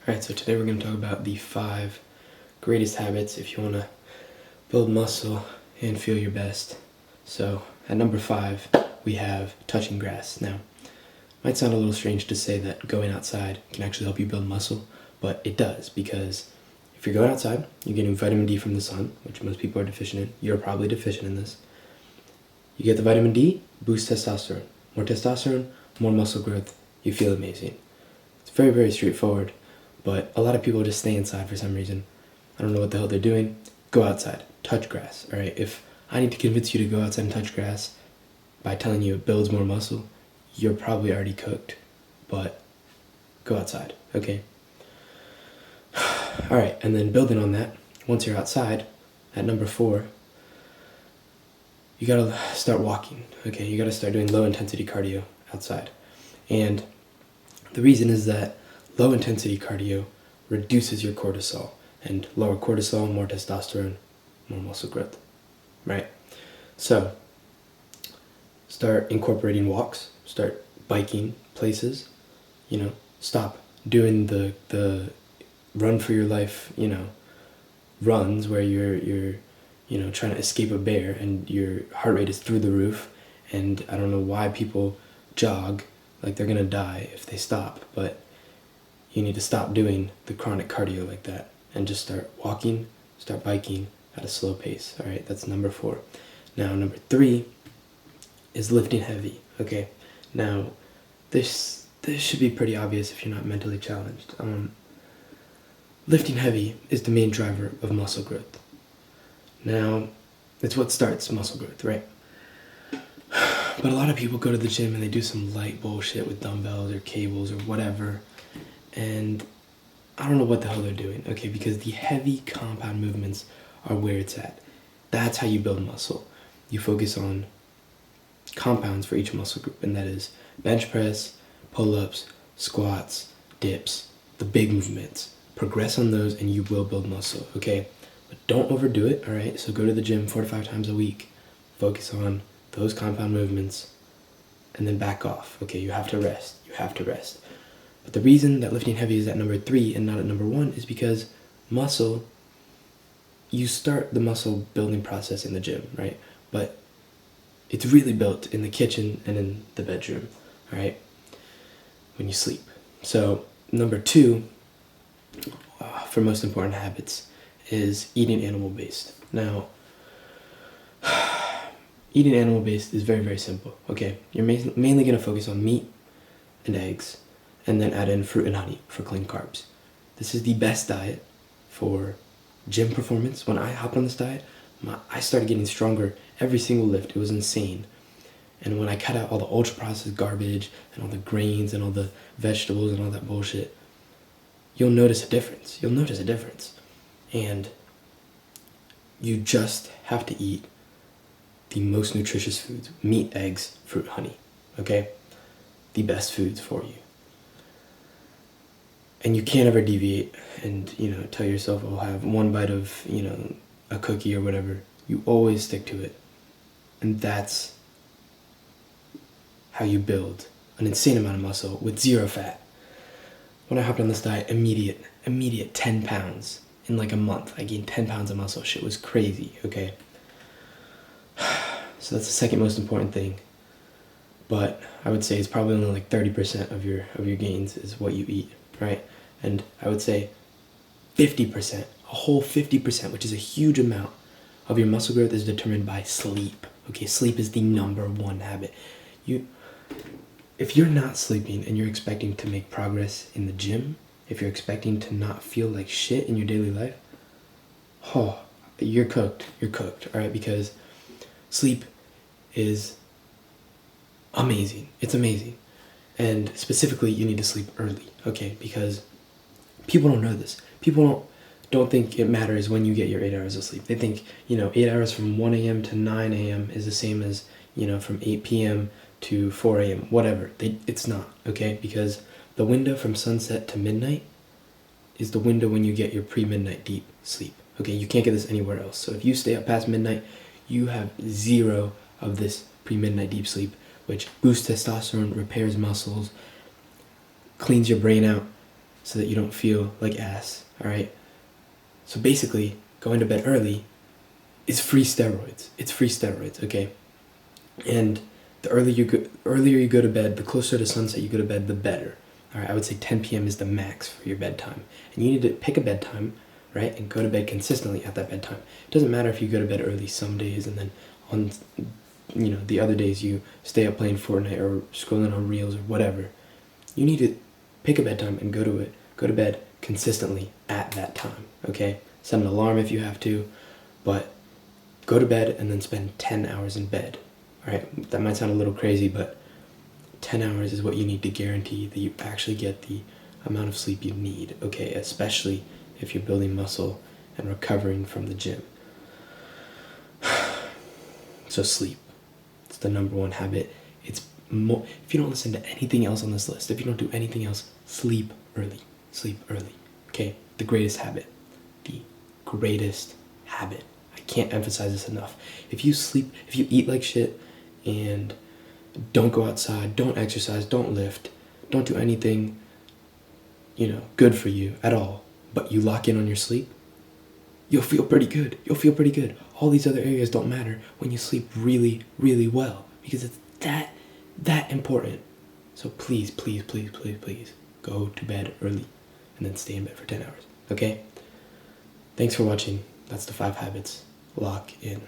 Alright, so today we're going to talk about the 5 greatest habits if you want to build muscle and feel your best. So, at number 5, we have touching grass. Now, it might sound a little strange to say that going outside can actually help you build muscle, but it does, because if you're going outside, you're getting vitamin D from the sun, which most people are deficient in. You're probably deficient in this. You get the vitamin D, boost testosterone. More testosterone, more muscle growth. You feel amazing. It's very, very straightforward. But a lot of people just stay inside for some reason. I don't know what the hell they're doing. Go outside. Touch grass. Alright, if I need to convince you to go outside and touch grass by telling you it builds more muscle, you're probably already cooked. But go outside, okay? Alright, and then building on that, once you're outside, at number 4, you gotta start walking, okay? You gotta start doing low intensity cardio outside. And the reason is that low intensity cardio reduces your cortisol, and lower cortisol, more testosterone, more muscle growth, right? So start incorporating walks, start biking places, stop doing the run for your life, runs where you're trying to escape a bear and your heart rate is through the roof, and I don't know why people jog like they're gonna die if they stop, but you need to stop doing the chronic cardio like that and just start walking, start biking at a slow pace. All right, that's number 4. Now, number 3 is lifting heavy. Okay, now this should be pretty obvious if you're not mentally challenged. Lifting heavy is the main driver of muscle growth. Now, it's what starts muscle growth, right? But a lot of people go to the gym and they do some light bullshit with dumbbells or cables or whatever, and I don't know what the hell they're doing, okay? Because the heavy compound movements are where it's at. That's how you build muscle. You focus on compounds for each muscle group, and that is bench press, pull-ups, squats, dips, the big movements. Progress on those and you will build muscle, okay? But don't overdo it, all right? So go to the gym 4 to 5 times a week. Focus on those compound movements and then back off, okay? You have to rest. You have to rest. But the reason that lifting heavy is at number 3 and not at number 1 is because muscle, you start the muscle building process in the gym, right? But it's really built in the kitchen and in the bedroom, all right? When you sleep. So number 2, for most important habits, is eating animal-based. Now, eating animal-based is very, very simple, okay? You're mainly going to focus on meat and eggs, and then add in fruit and honey for clean carbs. This is the best diet for gym performance. When I hopped on this diet, I started getting stronger every single lift. It was insane. And when I cut out all the ultra-processed garbage and all the grains and all the vegetables and all that bullshit, you'll notice a difference. You'll notice a difference. And you just have to eat the most nutritious foods. Meat, eggs, fruit, honey. Okay? The best foods for you. And you can't ever deviate and, tell yourself, I'll have one bite of, a cookie or whatever. You always stick to it. And that's how you build an insane amount of muscle with 0 fat. When I hopped on this diet, immediate 10 pounds in like a month. I gained 10 pounds of muscle. Shit was crazy, okay? So that's the second most important thing. But I would say it's probably only like 30% of your gains is what you eat, right? And I would say 50%, a whole 50%, which is a huge amount of your muscle growth, is determined by sleep. Okay, sleep is the number 1 habit. If you're not sleeping and you're expecting to make progress in the gym, if you're expecting to not feel like shit in your daily life, you're cooked. You're cooked, all right? Because sleep is amazing. It's amazing. And specifically, you need to sleep early, okay? Because people don't know this. People don't think it matters when you get your 8 hours of sleep. They think, 8 hours from 1 a.m. to 9 a.m. is the same as, from 8 p.m. to 4 a.m., whatever. It's not, okay? Because the window from sunset to midnight is the window when you get your pre-midnight deep sleep, okay? You can't get this anywhere else. So if you stay up past midnight, you have 0 of this pre-midnight deep sleep, which boosts testosterone, repairs muscles, cleans your brain out, so that you don't feel like ass, all right? So basically, going to bed early is free steroids. It's free steroids, okay? And the earlier you go to bed, the closer to sunset you go to bed, the better. All right, I would say 10 p.m. is the max for your bedtime. And you need to pick a bedtime, right, and go to bed consistently at that bedtime. It doesn't matter if you go to bed early some days and then on, the other days you stay up playing Fortnite or scrolling on Reels or whatever. You need to pick a bedtime and go to bed consistently at that time, okay? Set an alarm if you have to, but go to bed and then spend 10 hours in bed. All right, that might sound a little crazy, but 10 hours is what you need to guarantee that you actually get the amount of sleep you need, okay? Especially if you're building muscle and recovering from the gym. So sleep. It's the number one habit. If you don't listen to anything else on this list, if you don't do anything else, sleep early. Sleep early, okay? The greatest habit. The greatest habit. I can't emphasize this enough. If you eat like shit and don't go outside, don't exercise, don't lift, don't do anything, good for you at all, but you lock in on your sleep, you'll feel pretty good. You'll feel pretty good. All these other areas don't matter when you sleep really, really well, because it's that important. So please, please, please, please, please go to bed early and then stay in bed for 10 hours, okay? Thanks for watching. That's the 5 habits. Lock in.